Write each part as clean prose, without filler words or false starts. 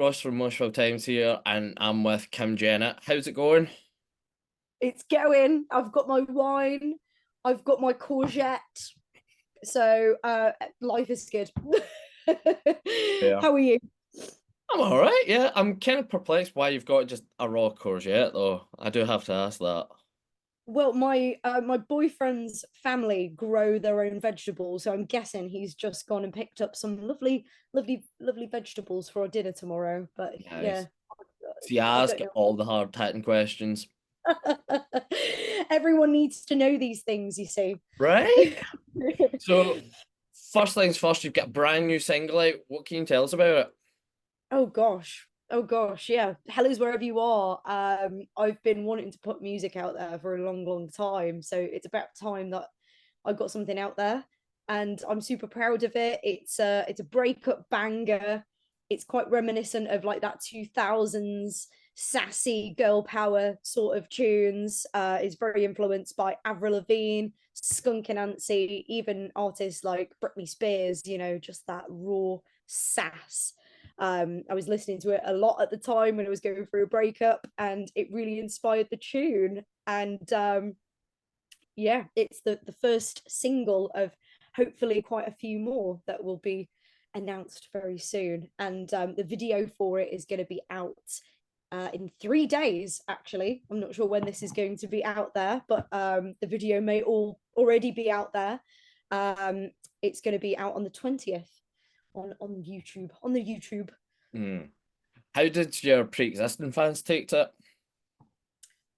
Ross from Moshville Times here, and I'm with Kim Jennett. How's it going? It's going. I've got my wine. I've got my courgette. So life is good. Yeah. How are you? I'm all right, yeah. I'm kind of perplexed why you've got just a raw courgette, though. I do have to ask that. Well, my boyfriend's family grow their own vegetables, so I'm guessing he's just gone and picked up some lovely vegetables for our dinner tomorrow. But yeah, Nice. See, I I ask don't know. all the hard-hitting questions. Everyone needs to know these things, you see. Right? So, first things first, you've got a brand new single out. What can you tell us about it? Oh gosh. Oh gosh, yeah. Hell is wherever you are. I've been wanting to put music out there for a long time. So it's about time that I got something out there. And I'm super proud of it. It's a breakup banger. It's quite reminiscent of like that 2000s sassy girl power sort of tunes. It's very influenced by Avril Lavigne, Skunk and Nancy, even artists like Britney Spears, just that raw sass. I was listening to it a lot at the time when I was going through a breakup, and it really inspired the tune. And yeah, it's the first single of hopefully quite a few more that will be announced very soon. And the video for it is going to be out in 3 days. Actually, I'm not sure when this is going to be out there, but the video may already be out there. It's going to be out on the 20th on YouTube, on the YouTube. Hmm. How did your pre-existing fans take to it?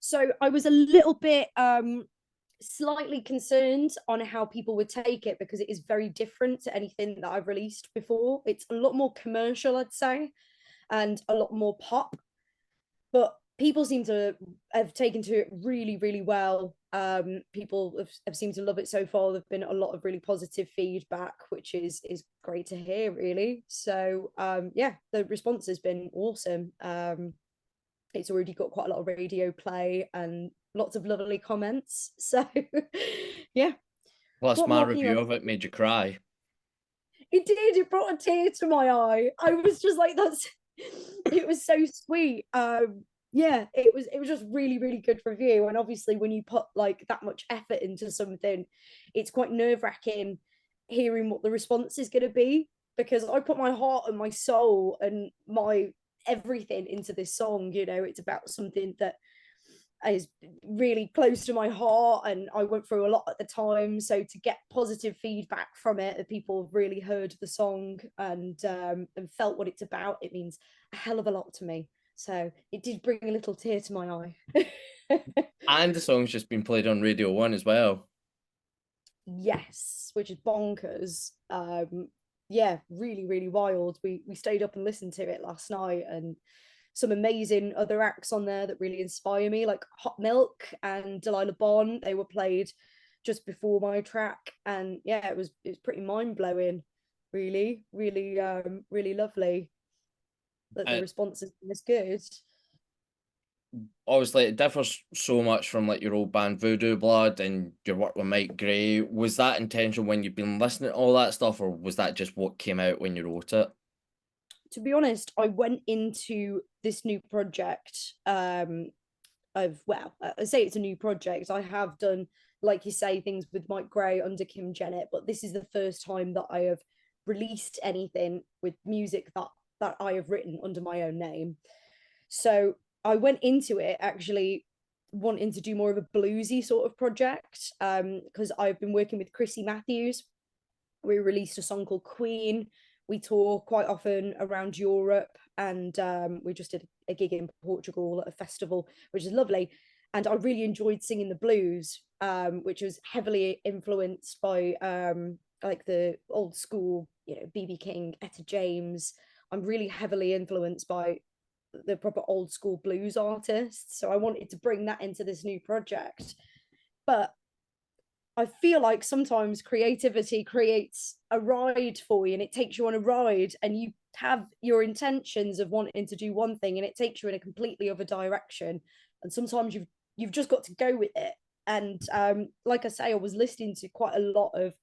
So I was a little bit slightly concerned on how people would take it, because it is very different to anything that I've released before. It's a lot more commercial, I'd say, and a lot more pop, but people seem to have taken to it really well. People have seemed to love it so far. There've been a lot of really positive feedback, which is great to hear, really. So yeah, the response has been awesome. It's already got quite a lot of radio play and lots of lovely comments. So yeah, Plus, what my more can you review want? of it made you cry. It did. It brought a tear to my eye. I was just like, that's. It was so sweet. Yeah, it was just really good review. And obviously, when you put like that much effort into something, it's quite nerve-wracking hearing what the response is going to be, because I put my heart and my soul and my everything into this song. It's about something that is really close to my heart, and I went through a lot at the time. So to get positive feedback from it, that people have really heard the song and felt what it's about, it means a hell of a lot to me. So it did bring a little tear to my eye. And the song's just been played on Radio 1 as well. Yes, which is bonkers. Yeah, really wild. We stayed up and listened to it last night, and some amazing other acts on there that really inspire me, like Hot Milk and Delilah Bond. They were played just before my track, and yeah, it was pretty mind blowing. Really lovely that the Uh, response is this good. Obviously, it differs so much from like your old band Voodoo Blood and your work with Myke Gray. Was that intentional when you've been listening to all that stuff, or was that just what came out when you wrote it? To be honest, I went into this new project I say it's a new project. I have done, like you say, things with Myke Gray under Kim Jennett, but this is the first time that I have released anything with music that I have written under my own name. So I went into it actually wanting to do more of a bluesy sort of project, because I've been working with Krissy Matthews. We released a song called Queen. We tour quite often around Europe, and we just did a gig in Portugal at a festival, which is lovely. And I really enjoyed singing the blues, which was heavily influenced by like the old school, BB King, Etta James. I'm really heavily influenced by the proper old school blues artists. So I wanted to bring that into this new project. But I feel like sometimes creativity creates a ride for you, and it takes you on a ride, and you have your intentions of wanting to do one thing and it takes you in a completely other direction. And sometimes you've just got to go with it. And like I say, I was listening to quite a lot of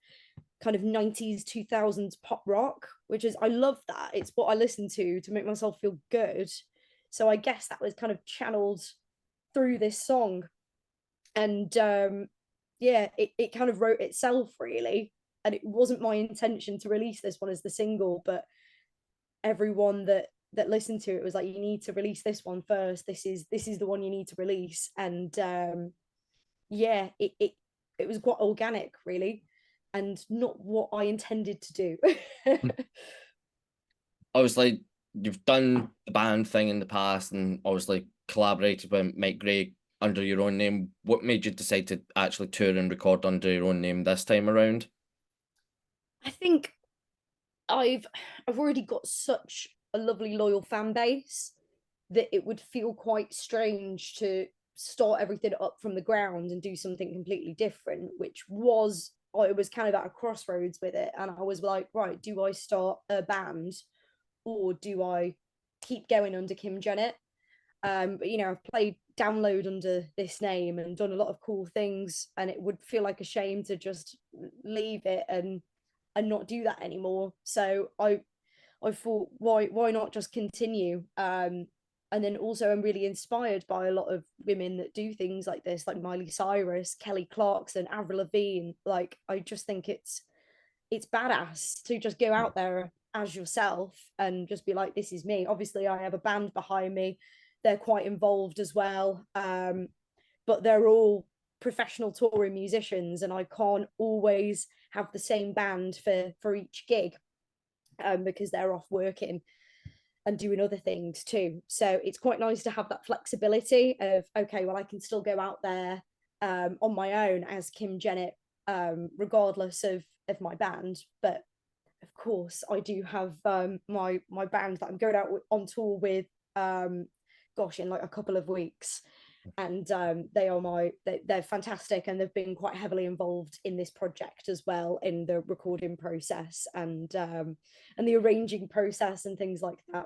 kind of 90s 2000s pop rock, which is, I love that. It's what I listen to make myself feel good. So I guess that was kind of channeled through this song. And yeah, it kind of wrote itself really. And it wasn't my intention to release this one as the single, but everyone that listened to it was like, you need to release this one first. This is the one you need to release. And yeah, it was quite organic really, and not what I intended to do. Obviously, you've done the band thing in the past and obviously collaborated with Myke Gray under your own name. What made you decide to actually tour and record under your own name this time around? I think I've already got such a lovely loyal fan base that it would feel quite strange to start everything up from the ground and do something completely different, which was, I was kind of at a crossroads with it. And I was like, right, do I start a band or do I keep going under Kim Jennett? But you know, I've played Download under this name and done a lot of cool things, and it would feel like a shame to just leave it and not do that anymore. So I thought, why not just continue? And then also I'm really inspired by a lot of women that do things like this, like Miley Cyrus, Kelly Clarkson, Avril Lavigne. Like, I just think it's badass to just go out there as yourself and just be like, this is me. Obviously I have a band behind me, they're quite involved as well, but they're all professional touring musicians, and I can't always have the same band for each gig, because they're off working and doing other things too. So it's quite nice to have that flexibility of, okay, well, I can still go out there on my own as Kim Jennett, regardless of my band. But of course, I do have my band that I'm going out on tour with, gosh, in like a couple of weeks. And they're fantastic, and they've been quite heavily involved in this project as well, in the recording process and the arranging process and things like that.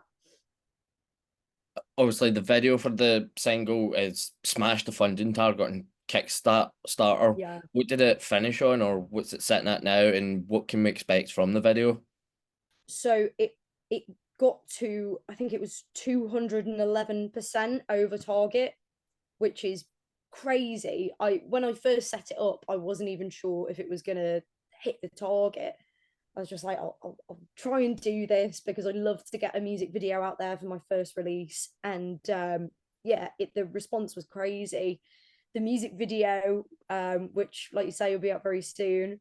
Obviously, the video for the single is smashed the funding target and Kickstarter. Yeah. What did it finish on, or what's it sitting at now, and what can we expect from the video? So it got to, I think it was 211% over target, which is crazy. When I first set it up, I wasn't even sure if it was gonna hit the target. I was just like, I'll try and do this because I love to get a music video out there for my first release. And yeah, the response was crazy. The music video, which, like you say, will be out very soon,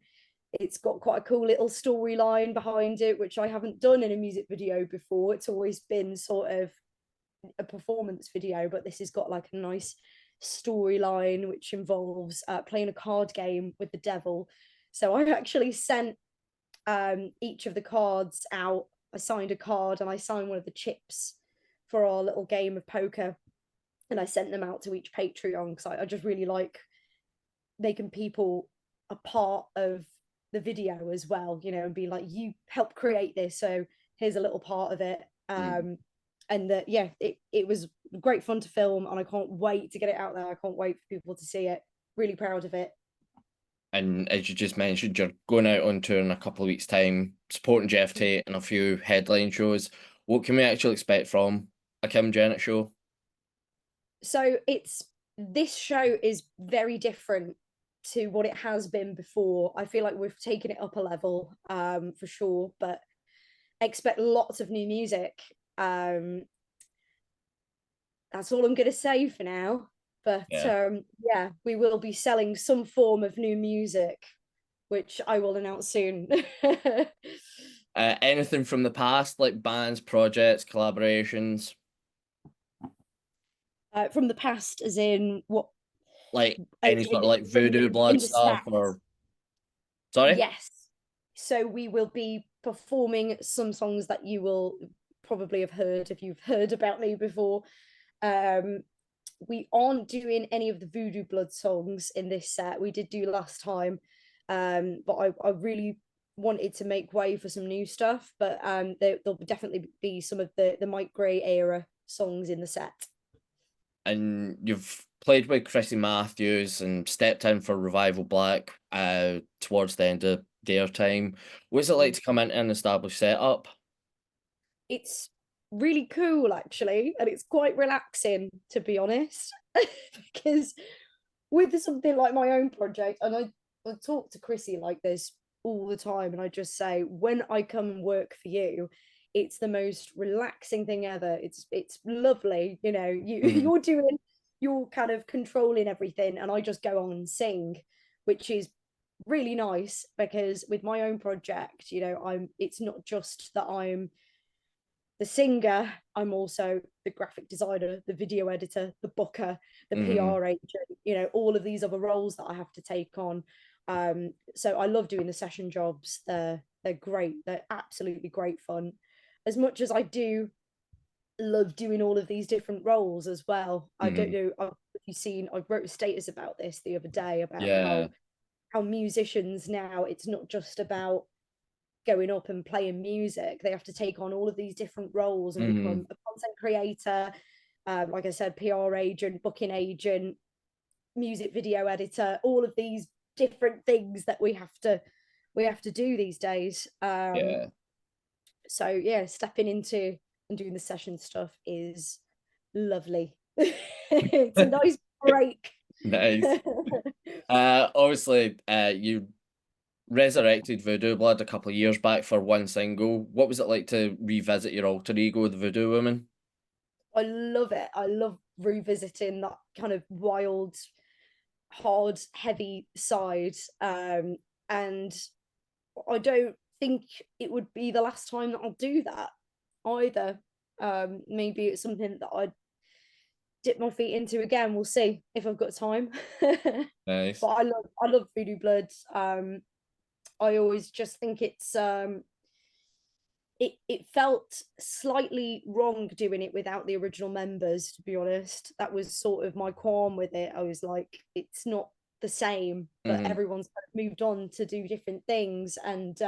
it's got quite a cool little storyline behind it, which I haven't done in a music video before. It's always been sort of a performance video, but this has got like a nice storyline which involves playing a card game with the devil. So I actually sent each of the cards out. I signed a card and I signed one of the chips for our little game of poker, and I sent them out to each Patreon because I just really like making people a part of the video as well, you know, and be like, you helped create this, so here's a little part of it. And that, yeah, it was great fun to film, and I can't wait to get it out there. I can't wait for people to see it. Really proud of it. And as you just mentioned, you're going out on tour in a couple of weeks' time, supporting Jeff Tate and a few headline shows. What can we actually expect from a Kim Jennett show? So this show is very different to what it has been before. I feel like we've taken it up a level, for sure, but expect lots of new music. That's all I'm going to say for now. But yeah, we will be selling some form of new music, which I will announce soon. Anything from the past, like bands, projects, collaborations? From the past, as in what? Like any sort of like voodoo in blood the stuff, set. or sorry? Yes. So we will be performing some songs that you will probably have heard if you've heard about me before. We aren't doing any of the Voodoo Blood songs in this set. We did do last time, but I really wanted to make way for some new stuff. But there'll definitely be some of the Myke Gray era songs in the set. And you've played with Krissy Matthews and stepped in for Revival Black towards the end of their time. What's it like to come into an established setup? It's really cool actually, and it's quite relaxing, to be honest. Because with something like my own project, and I talk to Krissy like this all the time, and I just say, when I come and work for you, it's the most relaxing thing ever. It's lovely, you know, Mhm. you're kind of controlling everything, and I just go on and sing, which is really nice. Because with my own project, you know, it's not just that I'm the singer, I'm also the graphic designer, the video editor, the booker, the Mhm. PR agent, you know, all of these other roles that I have to take on. So I love doing the session jobs. They're great. They're absolutely great fun. As much as I do love doing all of these different roles as well. I don't Mhm. know if you've seen, I wrote a status about this the other day about Yeah. how musicians now, it's not just about going up and playing music. They have to take on all of these different roles and Mhm. become a content creator, like I said, PR agent, booking agent, music video editor, all of these different things that we have to do these days. Yeah. So yeah, stepping into and doing the session stuff is lovely. It's a nice break. Nice. Obviously, you resurrected Voodoo Blood a couple of years back for one single. What was it like to revisit your alter ego, the Voodoo Woman? I love it. I love revisiting that kind of wild, hard, heavy side. And I don't think it would be the last time that I'll do that either. Maybe it's something that I'd dip my feet into again. We'll see if I've got time. But Nice. I love Voodoo Blood. I always just think it felt slightly wrong doing it without the original members, to be honest. That was sort of my qualm with it. I was like, it's not the same, but Mhm. everyone's kind of moved on to do different things. And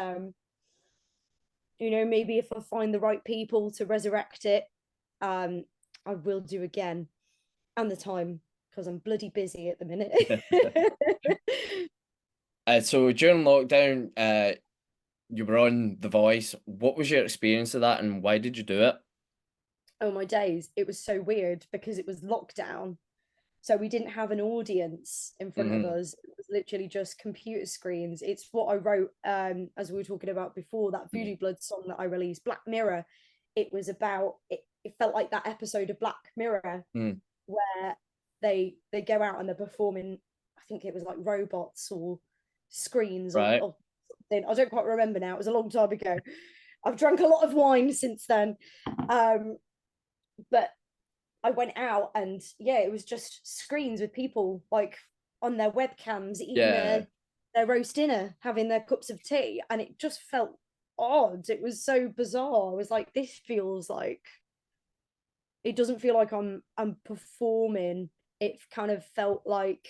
you know, maybe if I find the right people to resurrect it, um, I will do again. And the time, because I'm bloody busy at the minute. So during lockdown, you were on The Voice. What was your experience of that, and why did you do it? Oh my days, it was so weird because it was lockdown. So we didn't have an audience in front of Mhm. us. It was literally just computer screens. It's what I wrote, as we were talking about before, that Mhm. Voodoo Blood song that I released, Black Mirror. It was about it felt like that episode of Black Mirror Mhm. where they go out and they're performing, I think it was like robots or screens Right. or something. I don't quite remember now. It was a long time ago. I've drunk a lot of wine since then. But I went out and yeah, it was just screens with people like on their webcams eating Yeah. their roast dinner, having their cups of tea, and it just felt odd. It was so bizarre. I was like, this feels like it doesn't feel like I'm performing. It kind of felt like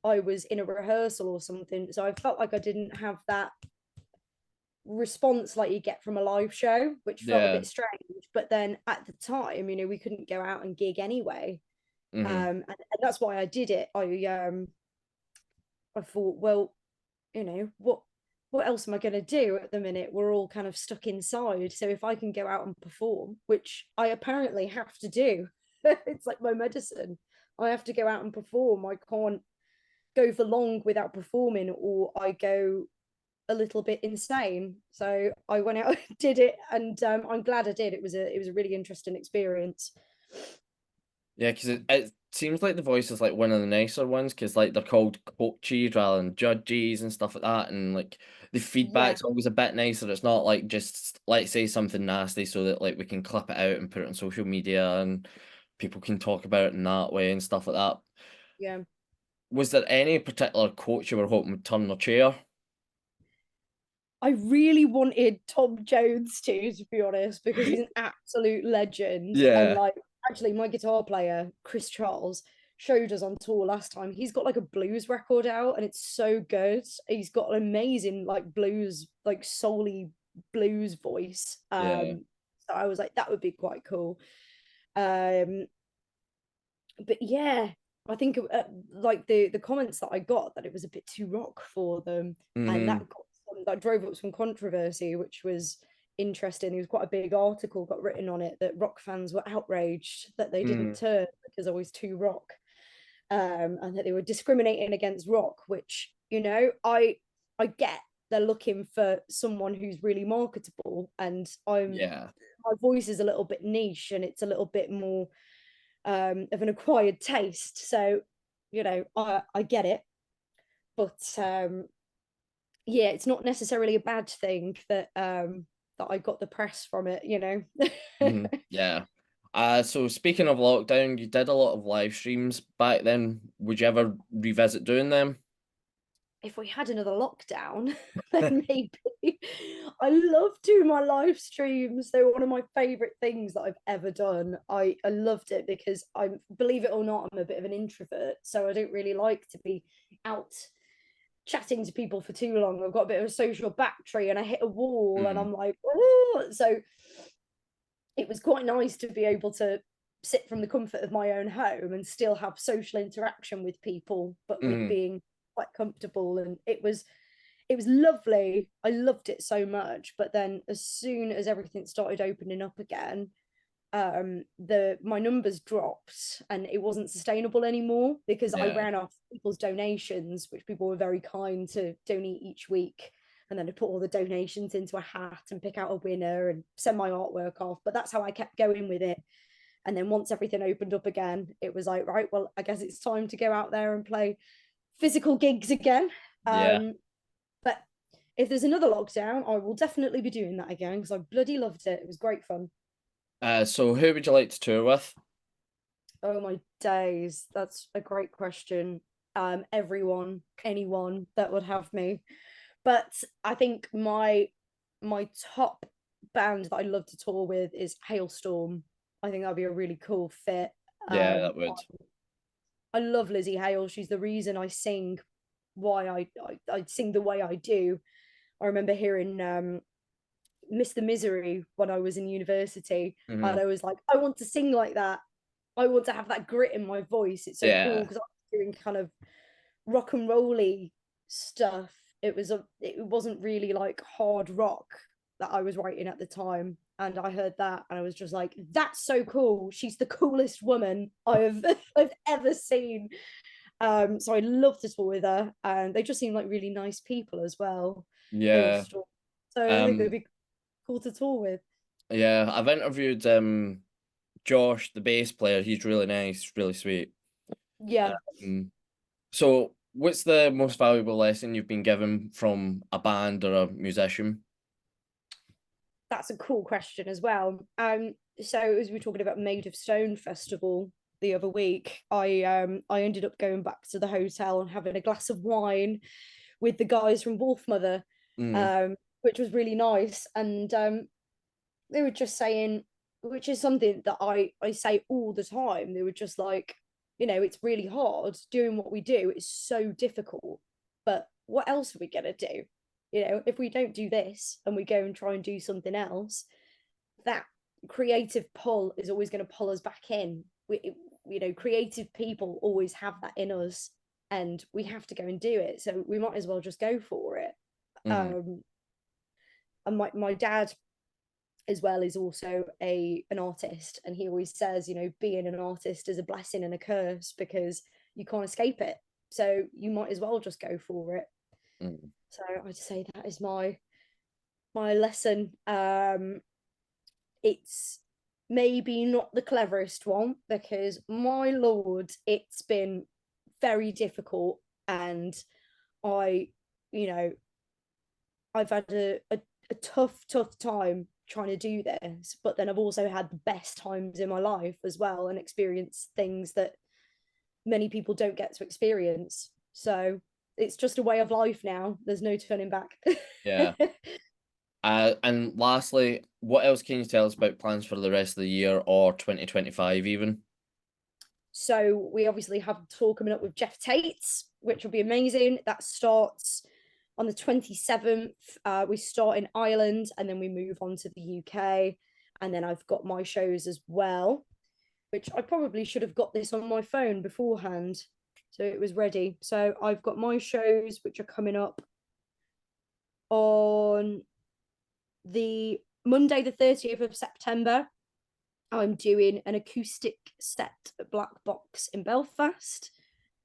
I was in a rehearsal or something. So I felt like I didn't have that response like you get from a live show, which felt a Yeah. bit strange. But then at the time, you know, we couldn't go out and gig anyway. Mhm. And that's why I did it. I thought, well, you know, what else am I going to do at the minute? We're all kind of stuck inside. So if I can go out and perform, which I apparently have to do, it's like my medicine. I have to go out and perform. I can't go for long without performing, or I go a little bit insane. So I went out, did it, and I'm glad I did. It was a really interesting experience. Yeah, because it seems like The Voice is like one of the nicer ones, because like they're called coaches rather than judges and stuff like that, and like the Yeah, feedback's always a bit nicer. It's not like just let's say something nasty so that like we can clip it out and put it on social media and people can talk about it in that way and stuff like that. yeah. Was there any particular coach you were hoping would turn their chair? I really wanted Tom Jones to be honest, because he's an absolute legend. And Yeah, like, actually, my guitar player, Chris Charles, showed us on tour last time. He's got like a blues record out, and it's so good. He's got an amazing like blues, like soul blues voice. yeah, So I was like, that would be quite cool. Um, but yeah, I think like the comments that I got, that it was a bit too rock for them, and that hmm, got that drove up some controversy, which was interesting. There was quite a big article got written on it that rock fans were outraged that they didn't turn because I was too rock, and that they were discriminating against rock, which, you know, I get they're looking for someone who's really marketable, and my voice is a little bit niche and it's a little bit more of an acquired taste. So, you know, I get it, but yeah, it's not necessarily a bad thing that that I got the press from it, you know. Yeah. So speaking of lockdown, you did a lot of live streams back then. Would you ever revisit doing them? If we had another lockdown, then maybe. I love doing my live streams. They're one of my favorite things that I've ever done. I loved it because I'm, believe it or not, I'm a bit of an introvert, so I don't really like to be out chatting to people for too long. I've got a bit of a social battery and I hit a wall and I'm like, oh. So it was quite nice to be able to sit from the comfort of my own home and still have social interaction with people, but with being quite comfortable. And it was lovely. I loved it so much. But then as soon as everything started opening up again, my numbers dropped and it wasn't sustainable anymore because I ran off people's donations, which people were very kind to donate each week. And then I put all the donations into a hat and pick out a winner and send my artwork off. But that's how I kept going with it. And then once everything opened up again, it was like, right, well, I guess it's time to go out there and play physical gigs again. But if there's another lockdown, I will definitely be doing that again because I bloody loved it. It was great fun. So who would you like to tour with? Oh my days, that's a great question. Everyone, anyone that would have me. But I think my top band that I'd love to tour with is Hailstorm. I think that'd be a really cool fit. Yeah, that would. I love Lizzie Hale. She's the reason I sing why I sing the way I do. I remember hearing Miss the Misery when I was in university, and I was like, I want to sing like that. I want to have that grit in my voice. It's so cool because I was doing kind of rock and rolly stuff. It wasn't really like hard rock that I was writing at the time. And I heard that and I was just like, that's so cool. She's the coolest woman I've ever seen. So I love to tour with her, and they just seem like really nice people as well. Yeah. So I think they'd be cool to tour with. Yeah, I've interviewed Josh, the bass player. He's really nice, really sweet. Yeah. So what's the most valuable lesson you've been given from a band or a musician? That's a cool question as well. So as we were talking about Made of Stone Festival the other week, I ended up going back to the hotel and having a glass of wine with the guys from Wolfmother, which was really nice. And they were just saying, which is something that I say all the time. They were just like, you know, it's really hard doing what we do. It's so difficult. But what else are we gonna do? You know, if we don't do this and we go and try and do something else, that creative pull is always going to pull us back in. You know, creative people always have that in us, and we have to go and do it. So we might as well just go for it. And my dad as well is also an artist, and he always says, you know, being an artist is a blessing and a curse because you can't escape it. So you might as well just go for it. So I'd say that is my lesson. It's maybe not the cleverest one because my lord, it's been very difficult, and I, you know, I've had a tough time trying to do this, but then I've also had the best times in my life as well and experienced things that many people don't get to experience. So it's just a way of life now. There's no turning back. Yeah. And lastly, what else can you tell us about plans for the rest of the year or 2025 even? So we obviously have a tour coming up with Jeff Tate's, which will be amazing. That starts on the 27th. We start in Ireland and then we move on to the UK. And then I've got my shows as well, which I probably should have got this on my phone beforehand, so it was ready. So I've got my shows which are coming up On the Monday, the 30th of September, I'm doing an acoustic set at Black Box in Belfast.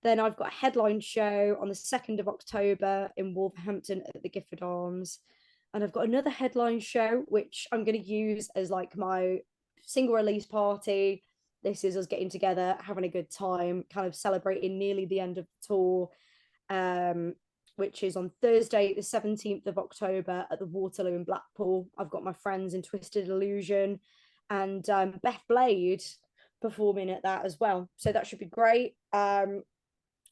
Then I've got a headline show on the 2nd of October in Wolverhampton at the Gifford Arms. And I've got another headline show, which I'm going to use as like my single release party. This is us getting together, having a good time, kind of celebrating nearly the end of the tour, which is on Thursday, the 17th of October at the Waterloo in Blackpool. I've got my friends in Twisted Illusion and Beth Blade performing at that as well. So that should be great.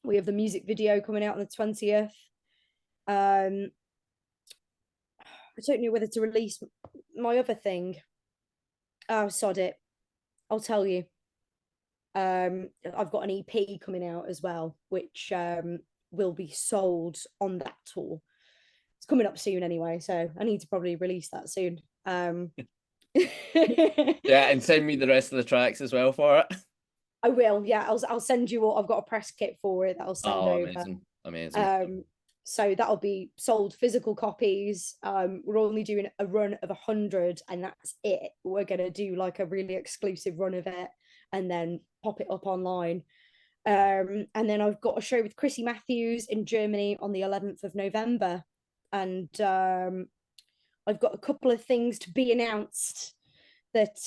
We have the music video coming out on the 20th. I don't know whether to release my other thing. Oh, sod it. I'll tell you. I've got an EP coming out as well, which will be sold on that tour. It's coming up soon anyway, so I need to probably release that soon. Yeah, and send me the rest of the tracks as well for it. I will, yeah. I'll send you all. I've got a press kit for it that I'll send over. Amazing. So that'll be sold physical copies. We're only doing a run of 100, and that's it. We're gonna do like a really exclusive run of it, and then pop it up online. And then I've got a show with Krissy Matthews in Germany on the 11th of November, and I've got a couple of things to be announced that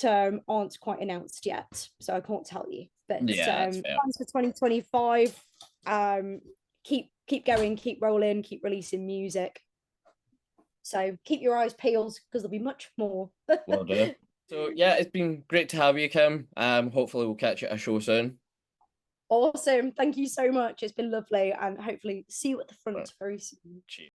aren't quite announced yet, so I can't tell you. But plans for 2025. Keep going, keep rolling, keep releasing music. So keep your eyes peeled because there'll be much more. Will do. So yeah, it's been great to have you, Kim. Hopefully we'll catch you at a show soon. Awesome. Thank you so much. It's been lovely, and hopefully see you at the front very soon. Cheers.